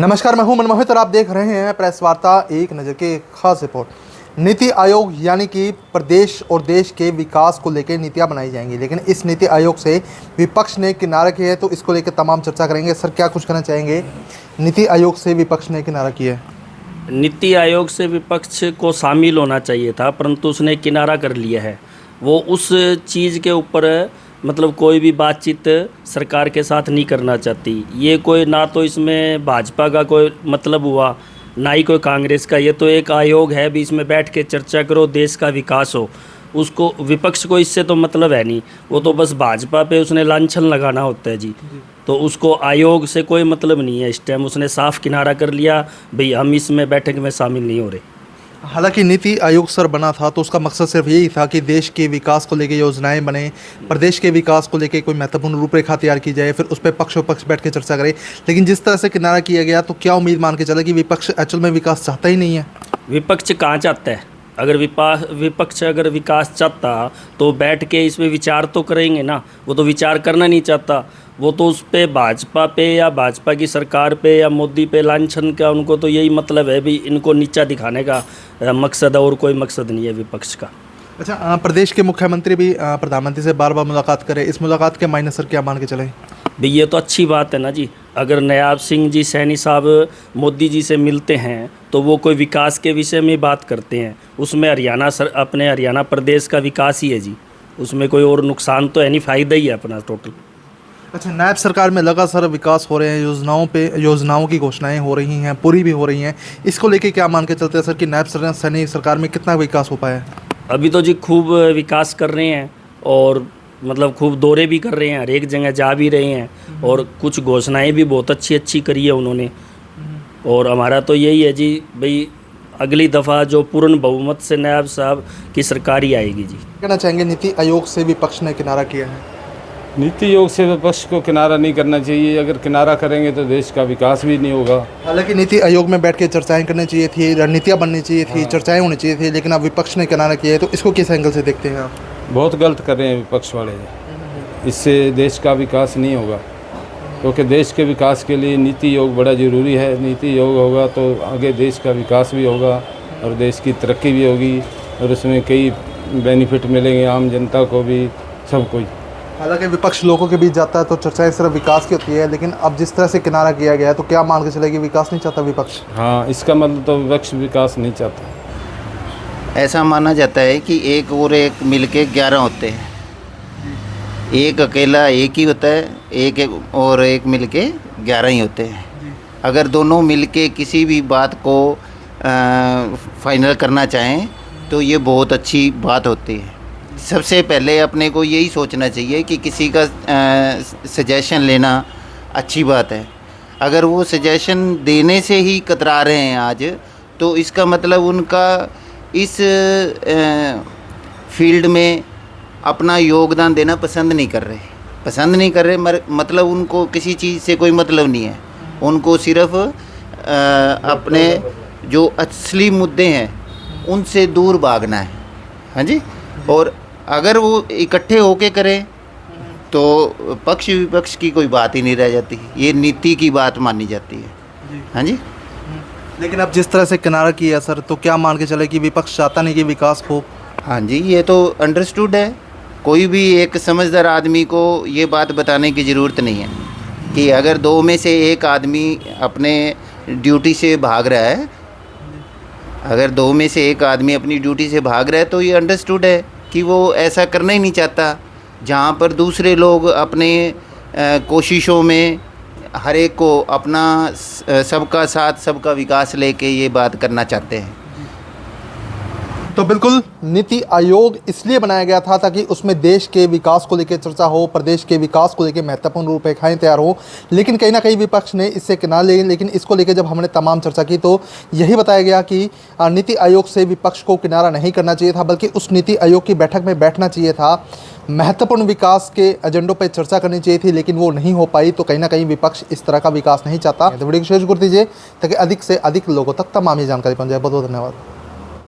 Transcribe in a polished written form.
नमस्कार, मैं हूं मनमोहित और आप देख रहे हैं प्रेस वार्ता एक नज़र की खास रिपोर्ट। नीति आयोग यानी कि प्रदेश और देश के विकास को लेकर नीतियां बनाई जाएंगी, लेकिन इस नीति आयोग से विपक्ष ने किनारा किया है, तो इसको लेकर तमाम चर्चा करेंगे। सर, क्या कुछ कहना चाहेंगे? नीति आयोग से विपक्ष ने किनारा किया है। नीति आयोग से विपक्ष को शामिल होना चाहिए था, परंतु उसने किनारा कर लिया है। वो उस चीज़ के ऊपर मतलब कोई भी बातचीत सरकार के साथ नहीं करना चाहती। ये कोई ना तो इसमें भाजपा का कोई मतलब हुआ, ना ही कोई कांग्रेस का। ये तो एक आयोग है भी, इसमें बैठ के चर्चा करो, देश का विकास हो। उसको विपक्ष को इससे तो मतलब है नहीं, वो तो बस भाजपा पे उसने लांछन लगाना होता है जी। तो उसको आयोग से कोई मतलब नहीं है। इस टाइम उसने साफ किनारा कर लिया, भाई हम इसमें बैठक में शामिल नहीं हो रहे। हालांकि नीति आयोग सर बना था तो उसका मकसद सिर्फ यही था कि देश के विकास को लेकर योजनाएं बने, प्रदेश के विकास को लेकर कोई महत्वपूर्ण रूपरेखा तैयार की जाए, फिर उस पर पक्ष पक्ष बैठ के चर्चा करे। लेकिन जिस तरह से किनारा किया गया, तो क्या उम्मीद मान के चले कि विपक्ष एक्चुअल में विकास चाहता ही नहीं है? विपक्ष कहाँ चाहता है? अगर विपक्ष अगर विकास चाहता तो बैठ के इसमें विचार तो करेंगे ना। वो तो विचार करना नहीं चाहता। वो तो उस पे भाजपा पे या भाजपा की सरकार पे या मोदी पे लांछन का उनको तो यही मतलब है भी, इनको नीचा दिखाने का मकसद है और कोई मकसद नहीं है विपक्ष का। अच्छा, प्रदेश के मुख्यमंत्री भी प्रधानमंत्री से बार बार मुलाकात करें, इस मुलाकात के मायने सर क्या मान के चले? भाई ये तो अच्छी बात है ना जी। अगर नायाब सिंह जी सैनी साहब मोदी जी से मिलते हैं तो वो कोई विकास के विषय में बात करते हैं। उसमें अपने हरियाणा प्रदेश का विकास ही है जी। उसमें कोई और नुकसान तो है नहीं, फ़ायदा ही है अपना टोटल। अच्छा, नायब सरकार में लगातार विकास हो रहे हैं, योजनाओं की घोषणाएं हो रही हैं, पूरी भी हो रही हैं। इसको लेके क्या मान के चलते हैं सर कि नायब सैनी सरकार में कितना विकास हो पाया? अभी तो जी खूब विकास कर रहे हैं और मतलब खूब दौरे भी कर रहे हैं, हर एक जगह जा भी रहे हैं और कुछ घोषणाएं भी बहुत अच्छी अच्छी करी है उन्होंने। और हमारा तो यही है जी भाई, अगली दफ़ा जो पूर्ण बहुमत से नायब साहब की सरकार ही आएगी जी। कहना चाहेंगे नीति आयोग से विपक्ष ने किनारा किया है? नीति आयोग से विपक्ष को किनारा नहीं करना चाहिए। अगर किनारा करेंगे तो देश का विकास भी नहीं होगा। हालांकि नीति आयोग में बैठ के चर्चाएं करनी चाहिए थी, रणनीतियां बननी चाहिए थी, चर्चाएं होनी चाहिए थी, लेकिन अब विपक्ष ने किनारा किया है, तो इसको किस एंगल से देखते हैं आप? बहुत गलत कर रहे हैं विपक्ष वाले। इससे देश का विकास नहीं होगा, क्योंकि देश के विकास के लिए नीति आयोग बड़ा ज़रूरी है। नीति आयोग होगा तो आगे देश का विकास भी होगा और देश की तरक्की भी होगी और उसमें कई बेनिफिट मिलेंगे आम जनता को भी, सबको। हालांकि विपक्ष लोगों के बीच जाता है तो चर्चाएं सिर्फ विकास की होती है, लेकिन अब जिस तरह से किनारा किया गया है तो क्या मान के चले कि विकास नहीं चाहता विपक्ष? हाँ, इसका मतलब तो विपक्ष विकास नहीं चाहता। ऐसा माना जाता है कि एक और एक मिलके 11 होते हैं, एक अकेला एक ही होता है, एक और एक मिलके 11 ही होते हैं। अगर दोनों मिलके किसी भी बात को फाइनल करना चाहें तो ये बहुत अच्छी बात होती है। सबसे पहले अपने को यही सोचना चाहिए कि किसी का सजेशन लेना अच्छी बात है। अगर वो सजेशन देने से ही कतरा रहे हैं आज, तो इसका मतलब उनका इस फील्ड में अपना योगदान देना पसंद नहीं कर रहे। मतलब उनको किसी चीज़ से कोई मतलब नहीं है। उनको सिर्फ अपने जो असली मुद्दे हैं उनसे दूर भागना है। हाँ जी। और अगर वो इकट्ठे होके करें तो पक्ष विपक्ष की कोई बात ही नहीं रह जाती, ये नीति की बात मानी जाती है। हाँ जी। लेकिन अब जिस तरह से किनारा किया सर, तो क्या मान के चले कि विपक्ष चाहता नहीं कि विकास हो? हाँ जी, ये तो अंडरस्टूड है। कोई भी एक समझदार आदमी को ये बात बताने की ज़रूरत नहीं है कि अगर दो में से एक आदमी अपने ड्यूटी से भाग रहा है, अगर दो में से एक आदमी अपनी ड्यूटी से भाग रहा है तो ये अंडरस्टूड है कि वो ऐसा करना ही नहीं चाहता। जहाँ पर दूसरे लोग अपने कोशिशों में हर एक को अपना सबका साथ सबका विकास लेके ये बात करना चाहते हैं। तो बिल्कुल नीति आयोग इसलिए बनाया गया था ताकि उसमें देश के विकास को लेकर चर्चा हो, प्रदेश के विकास को लेकर महत्वपूर्ण रूपरेखाएं तैयार हो। लेकिन कहीं ना कहीं विपक्ष ने इससे किनारा ले, लेकिन इसको लेकर जब हमने तमाम चर्चा की तो यही बताया गया कि नीति आयोग से विपक्ष को किनारा नहीं करना चाहिए था, बल्कि उस नीति आयोग की बैठक में बैठना चाहिए था, महत्वपूर्ण विकास के एजेंडों पर चर्चा करनी चाहिए थी, लेकिन वो नहीं हो पाई। तो कहीं ना कहीं विपक्ष इस तरह का विकास नहीं चाहता। तो वीडियो को शेयर कर दीजिए ताकि अधिक से अधिक लोगों तक तमाम ये जानकारी पहुँच जाए। बहुत बहुत धन्यवाद।